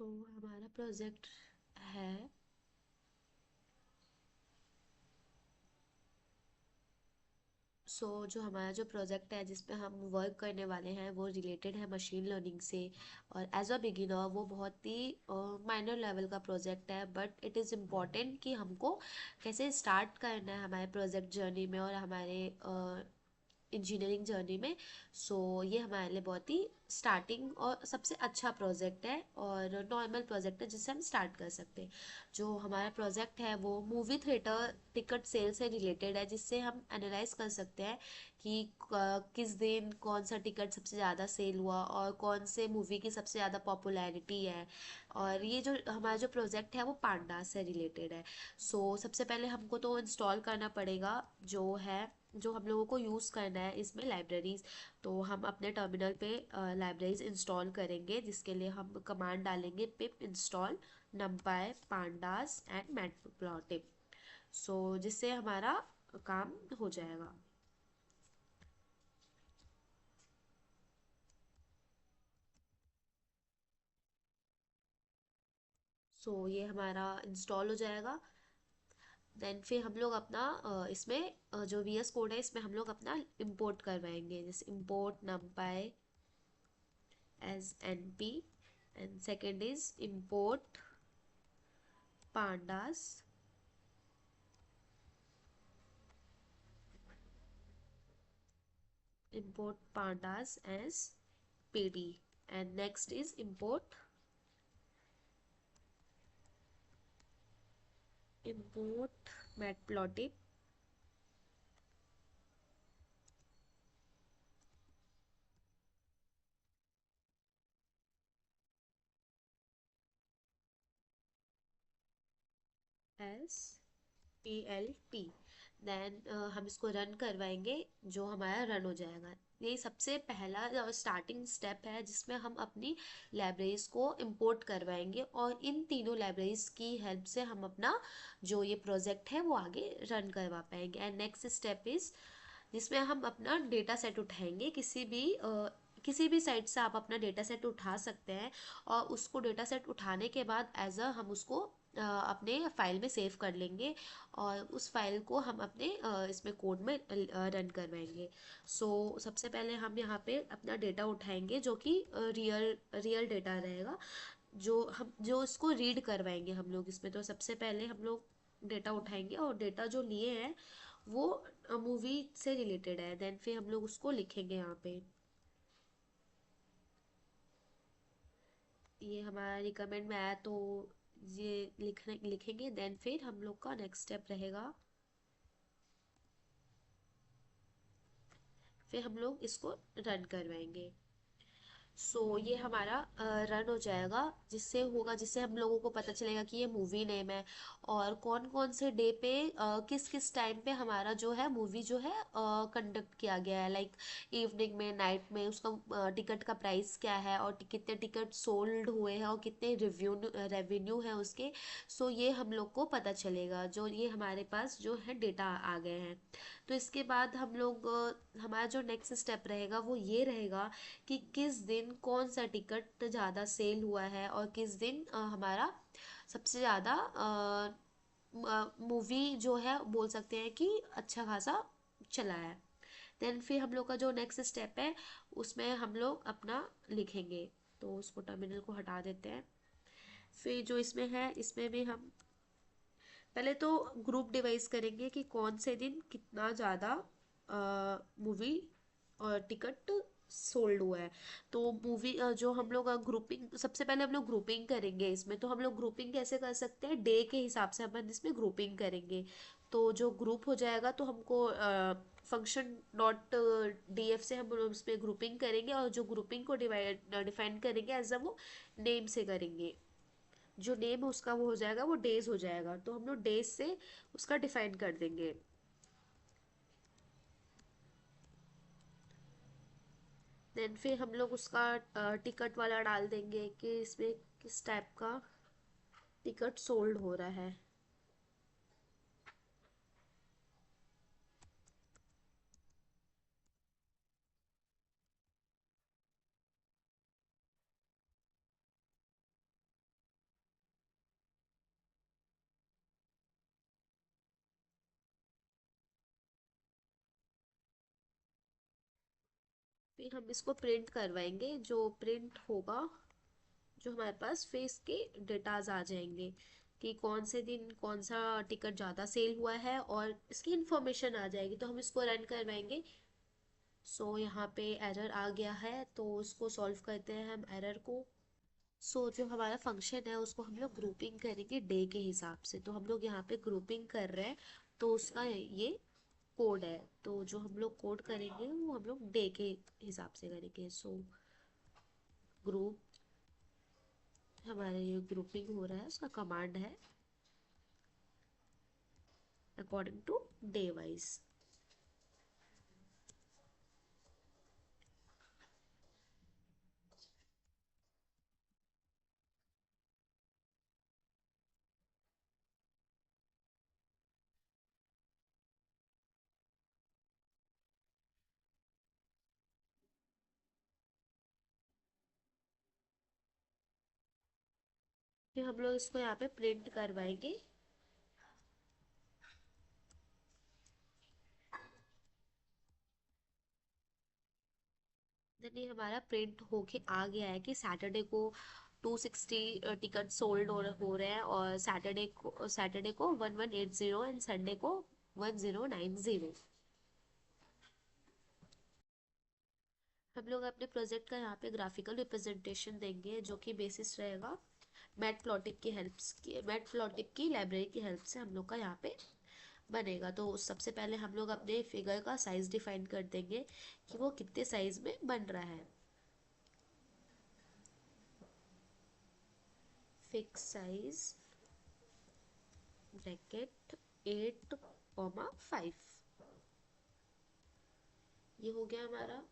तो हमारा प्रोजेक्ट है। जो हमारा जो प्रोजेक्ट है जिस पे हम वर्क करने वाले हैं वो रिलेटेड है मशीन लर्निंग से। और एज अ बिगिनर वो बहुत ही माइनर लेवल का प्रोजेक्ट है, बट इट इज़ इम्पॉर्टेंट कि हमको कैसे स्टार्ट करना है हमारे प्रोजेक्ट जर्नी में और हमारे इंजीनियरिंग जर्नी में। ये हमारे लिए बहुत ही स्टार्टिंग और सबसे अच्छा प्रोजेक्ट है और नॉर्मल प्रोजेक्ट है जिससे हम स्टार्ट कर सकते हैं। जो हमारा प्रोजेक्ट है वो मूवी थिएटर टिकट सेल से रिलेटेड है, जिससे हम एनालाइज कर सकते हैं कि किस दिन कौन सा टिकट सबसे ज़्यादा सेल हुआ और कौन से मूवी की सबसे ज़्यादा पॉपुलैरिटी है। और ये जो हमारा जो प्रोजेक्ट है वो पांडा से रिलेटेड है। सबसे पहले हमको तो इंस्टॉल करना पड़ेगा जो है, जो हम लोगों को यूज़ करना है इसमें लाइब्रेरीज। तो हम अपने टर्मिनल पे लाइब्रेरीज इंस्टॉल करेंगे, जिसके लिए हम कमांड डालेंगे pip install numpy pandas and matplotlib. जिससे हमारा काम हो जाएगा। ये हमारा इंस्टॉल हो जाएगा। देन फिर हम लोग अपना इसमें जो VS कोड है इसमें हम लोग अपना इंपोर्ट करवाएंगे, जैसे import numpy as np, and second is import pandas as pd, and next is import matplotlib as plt। Then हम इसको रन करवाएंगे, जो हमारा रन हो जाएगा। ये सबसे पहला स्टार्टिंग स्टेप है जिसमें हम अपनी लाइब्रेरीज को इंपोर्ट करवाएंगे, और इन तीनों लाइब्रेरीज की हेल्प से हम अपना जो ये प्रोजेक्ट है वो आगे रन करवा पाएंगे। एंड नेक्स्ट स्टेप इज जिसमें हम अपना डेटा सेट उठाएंगे, किसी भी साइट से आप अपना डेटा सेट उठा सकते हैं। और उसको डेटा सेट उठाने के बाद एज अ हम उसको अपने फाइल में सेव कर लेंगे, और उस फाइल को हम अपने इसमें कोड में रन करवाएंगे। सबसे पहले हम यहाँ पे अपना डेटा उठाएंगे जो कि रियल रियल डेटा रहेगा, जो इसको रीड करवाएंगे हम लोग इसमें। तो सबसे पहले हम लोग डेटा उठाएंगे, और डेटा जो लिए हैं वो मूवी से रिलेटेड है। देन फिर हम लोग उसको लिखेंगे यहाँ पे। ये हमारा रिकमेंड में आया तो ये लिखेंगे। देन फिर हम लोग का नेक्स्ट स्टेप रहेगा, फिर हम लोग इसको रन करवाएंगे। ये हमारा रन हो जाएगा, जिससे हम लोगों को पता चलेगा कि ये मूवी नेम है, और कौन कौन से डे पे किस किस टाइम पे हमारा जो है मूवी जो है कंडक्ट किया गया है, लाइक इवनिंग में, नाइट में, उसका टिकट का प्राइस क्या है, और कितने टिकट सोल्ड हुए हैं और कितने रेवेन्यू है उसके। ये हम लोग को पता चलेगा, जो ये हमारे पास जो है डेटा आ गए हैं। तो इसके बाद हम लोग हमारा जो नेक्स्ट स्टेप रहेगा वो ये रहेगा कि किस दिन कौन सा टिकट ज़्यादा सेल हुआ है, और किस दिन हमारा सबसे ज़्यादा मूवी जो है बोल सकते हैं कि अच्छा खासा चला है। देन फिर हम लोग का जो नेक्स्ट स्टेप है उसमें हम लोग अपना लिखेंगे। तो उसको टर्मिनल को हटा देते हैं। फिर जो इसमें है इसमें भी हम पहले तो ग्रुप डिवाइस करेंगे कि कौन से दिन कितना ज़्यादा मूवी और टिकट सोल्ड हुआ है। तो मूवी जो हम लोग ग्रुपिंग, सबसे पहले हम लोग ग्रुपिंग करेंगे इसमें। तो हम लोग ग्रुपिंग कैसे कर सकते हैं, डे के हिसाब से अपन इसमें ग्रुपिंग करेंगे। तो जो ग्रुप हो जाएगा तो हमको फंक्शन डॉट df से हम लोग उसमें ग्रुपिंग करेंगे, और जो ग्रुपिंग को डिफाइन करेंगे एज अ वो नेम से करेंगे। जो नेम है उसका वो हो जाएगा, वो डेज हो जाएगा, तो हम लोग डेज से उसका डिफाइन कर देंगे। देन फिर हम लोग उसका टिकट वाला डाल देंगे कि इसमें किस टाइप का टिकट सोल्ड हो रहा है। फिर हम इसको प्रिंट करवाएंगे, जो प्रिंट होगा, जो हमारे पास फेस के डेटाज आ जाएंगे कि कौन से दिन कौन सा टिकट ज़्यादा सेल हुआ है और इसकी इंफॉर्मेशन आ जाएगी, तो हम इसको रन करवाएंगे। सो यहाँ पे एरर आ गया है, तो उसको सॉल्व करते हैं हम एरर को। जो हमारा फंक्शन है उसको हम लोग ग्रुपिंग करेंगे डे के हिसाब से, तो हम लोग यहाँ पे ग्रुपिंग कर रहे हैं, तो उसका ये कोड है। तो जो हम लोग कोड करेंगे वो हम लोग डे के हिसाब से करेंगे। ग्रुप, हमारा ये ग्रुपिंग हो रहा है, उसका कमांड है अकॉर्डिंग टू डे वाइज। फिर हम लोग इसको यहाँ पे प्रिंट करवाएंगे। देन ये हमारा प्रिंट होके आ गया है कि सैटरडे को 260 टिकट सोल्ड हो रहे हैं, और सैटरडे को 1180 एंड संडे को 1090। हम लोग अपने प्रोजेक्ट का यहाँ पे ग्राफिकल रिप्रेजेंटेशन देंगे, जो कि बेसिस रहेगा मैट प्लॉटिक की लाइब्रेरी की हेल्प से हम लोग का यहाँ पे बनेगा। तो सबसे पहले हम लोग अपने फिगर का साइज डिफाइन कर देंगे कि वो कितने साइज में बन रहा है। फिक्स साइज ब्रैकेट 8, 5, ये हो गया हमारा।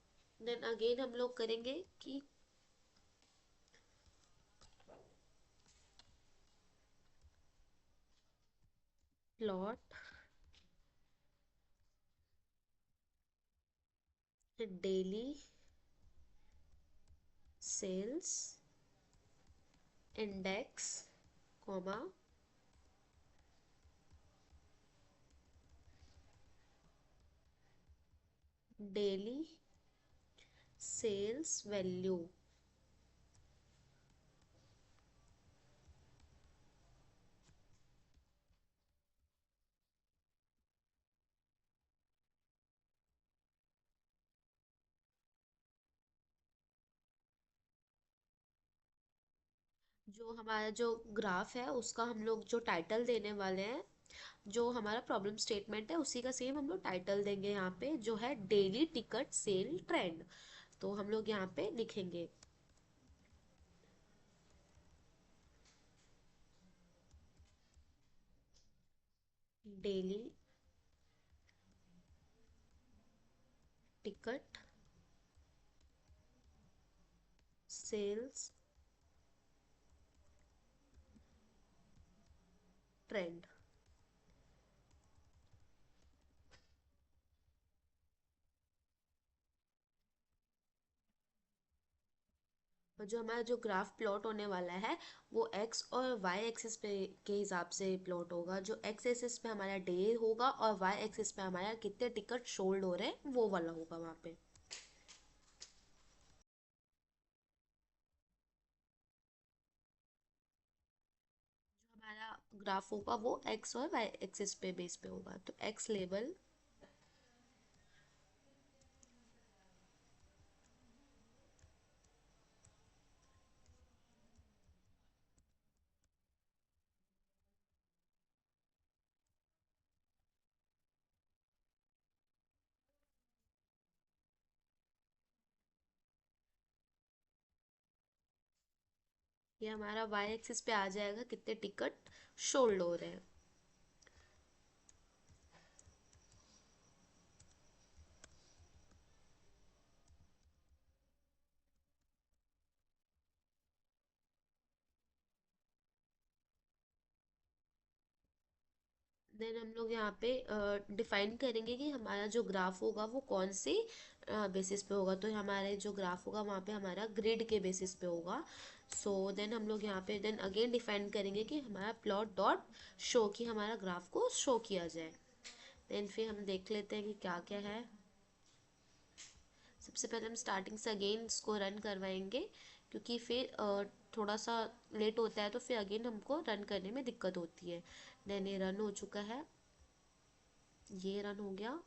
देन अगेन हम लोग करेंगे कि plot daily sales index comma daily sales value. जो हमारा जो ग्राफ है उसका हम लोग जो टाइटल देने वाले हैं, जो हमारा प्रॉब्लम स्टेटमेंट है उसी का सेम हम लोग टाइटल देंगे यहाँ पे, जो है डेली टिकट सेल ट्रेंड। तो हम लोग यहाँ पे लिखेंगे डेली टिकट सेल्स ट्रेंड। और जो हमारा जो ग्राफ प्लॉट होने वाला है वो एक्स और वाई एक्सिस पे के हिसाब से प्लॉट होगा। जो एक्स एक्सिस पे हमारा डे होगा और वाई एक्सिस पे हमारा कितने टिकट सोल्ड हो रहे हैं वो वाला होगा वहाँ पे। हमारा ग्राफ होगा वो एक्स और वाई एक्सिस पे बेस पे होगा, तो एक्स लेवल ये हमारा वाई एक्सिस पे आ जाएगा कितने टिकट सोल्ड हो रहे हैं। देन हम लोग यहाँ पे डिफाइन करेंगे कि हमारा जो ग्राफ होगा वो कौन से बेसिस पे होगा। तो हमारे जो ग्राफ होगा वहाँ पे हमारा ग्रिड के बेसिस पे होगा। देन हम लोग यहाँ पे देन अगेन डिफाइन करेंगे कि हमारा प्लॉट डॉट शो, कि हमारा ग्राफ को शो किया जाए। देन फिर हम देख लेते हैं कि क्या क्या है। सबसे पहले हम स्टार्टिंग से अगेन इसको रन करवाएंगे, क्योंकि फिर थोड़ा सा लेट होता है तो फिर अगेन हमको रन करने में दिक्कत होती है। देन ये रन हो चुका है, ये रन हो गया।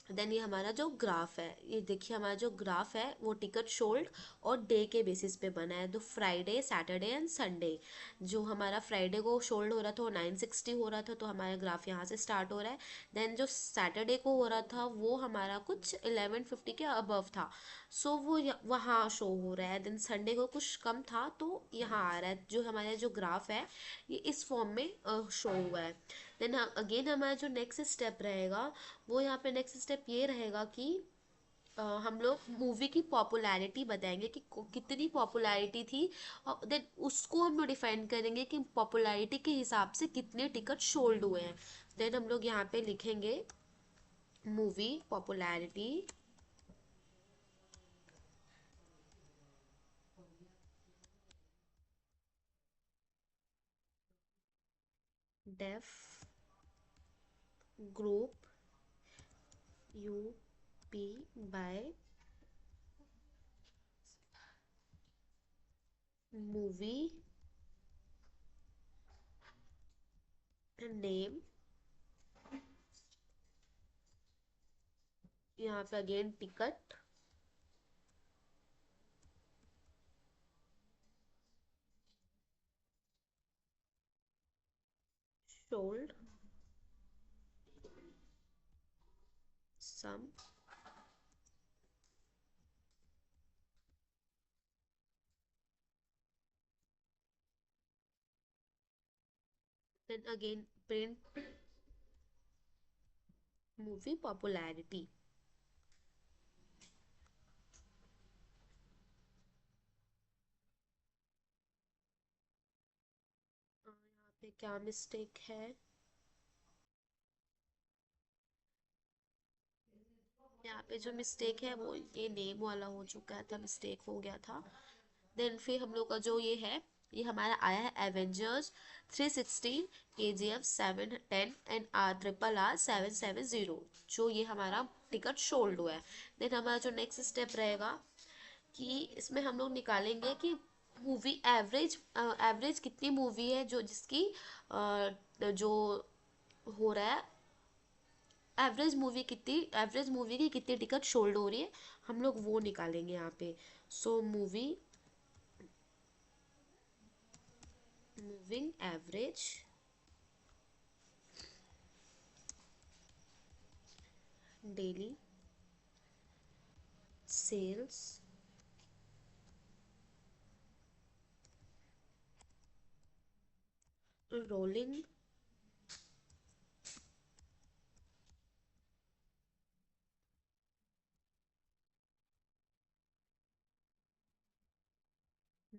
देन ये हमारा जो ग्राफ है, ये देखिए हमारा जो ग्राफ है वो टिकट सोल्ड और डे के बेसिस पे बना है, तो फ्राइडे सैटरडे एंड संडे। जो हमारा फ्राइडे को सोल्ड हो रहा था वो 960 हो रहा था, तो हमारा ग्राफ यहाँ से स्टार्ट हो रहा है। देन जो सैटरडे को हो रहा था वो हमारा कुछ 1150 के अबव था, सो वो वहाँ शो हो रहा है। देन संडे को कुछ कम था तो यहाँ आ रहा है। जो हमारा जो ग्राफ है ये इस फॉर्म में शो हुआ है। देन अगेन हमारा जो नेक्स्ट स्टेप रहेगा, वो यहाँ पे नेक्स्ट स्टेप ये रहेगा कि हम लोग मूवी की पॉपुलैरिटी बताएंगे कि कितनी पॉपुलैरिटी थी, और देन उसको हम लोग डिफाइन करेंगे कि पॉपुलैरिटी के हिसाब से कितने टिकट सोल्ड हुए हैं। देन हम लोग यहाँ पे लिखेंगे movie popularity df group U P by movie name. यहाँ पे again ticket sold sum. Then again print movie popularity. यहाँ पे क्या मिस्टेक है, यहाँ पे जो मिस्टेक है वो ये नेम वाला हो चुका था, मिस्टेक हो गया था। देन फिर हम लोग का जो ये है, ये हमारा आया है एवेंजर्स 316 KGF 710 एंड RRR 770, जो ये हमारा टिकट सोल्ड हुआ है। देन हमारा जो नेक्स्ट स्टेप रहेगा कि इसमें हम लोग निकालेंगे कि मूवी एवरेज एवरेज कितनी मूवी है जो जिसकी जो हो रहा है, एवरेज मूवी की कितनी टिकट सोल्ड हो रही है, हम लोग वो निकालेंगे यहाँ पे। So moving average daily sales rolling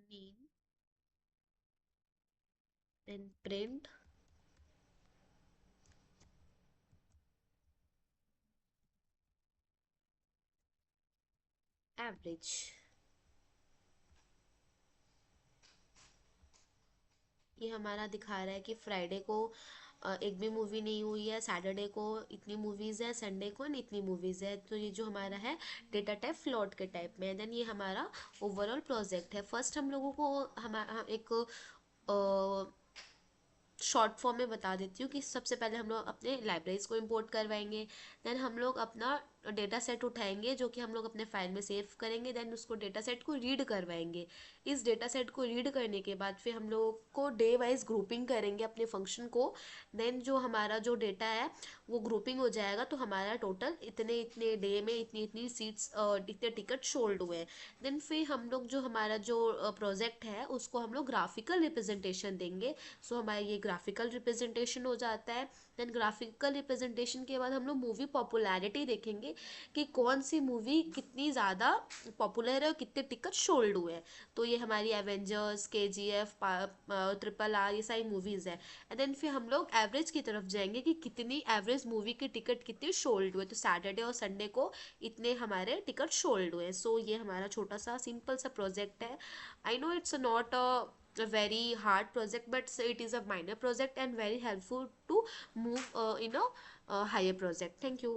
mean and print average. ये हमारा दिखा रहा है कि फ्राइडे को एक भी मूवी नहीं हुई है, सैटरडे को इतनी मूवीज है, संडे को इतनी मूवीज है। तो ये जो हमारा है डेटा टाइप फ्लोट के टाइप में है। देन ये हमारा ओवरऑल प्रोजेक्ट है। फर्स्ट हम लोगों को हमारा एक शॉर्ट फॉर्म में बता देती हूँ कि सबसे पहले हम लोग अपने लाइब्रेरीज को इंपोर्ट करवाएंगे। देन हम लोग अपना डेटा सेट उठाएंगे जो कि हम लोग अपने फाइल में सेव करेंगे। देन उसको डेटा सेट को रीड करवाएंगे। इस डेटा सेट को रीड करने के बाद फिर हम लोग को डे वाइज ग्रुपिंग करेंगे अपने फंक्शन को। देन जो हमारा जो डेटा है वो ग्रुपिंग हो जाएगा, तो हमारा टोटल इतने इतने डे में इतनी इतनी सीट्स इतने टिकट सोल्ड हुए हैं। देन फिर हम लोग जो हमारा जो प्रोजेक्ट है उसको हम लोग ग्राफिकल रिप्रेजेंटेशन देंगे। सो हमारा ये ग्राफिकल रिप्रेजेंटेशन हो जाता है। देन ग्राफिकल रिप्रेजेंटेशन के बाद हम लोग मूवी पॉपुलैरिटी देखेंगे कि कौन सी मूवी कितनी ज़्यादा पॉपुलर है और कितने टिकट सोल्ड हुए हैं। तो ये हमारी एवेंजर्स KGF RRR ये सारी मूवीज़ है। एंड देन फिर हम लोग एवरेज की तरफ जाएंगे कि कितनी एवरेज मूवी के टिकट कितने सोल्ड हुए, तो सैटरडे और संडे को इतने हमारे टिकट सोल्ड हुए। सो ये हमारा छोटा सा सिंपल सा प्रोजेक्ट है। I know it's not a very hard project, but it is a minor project and very helpful to move in a higher project. Thank you.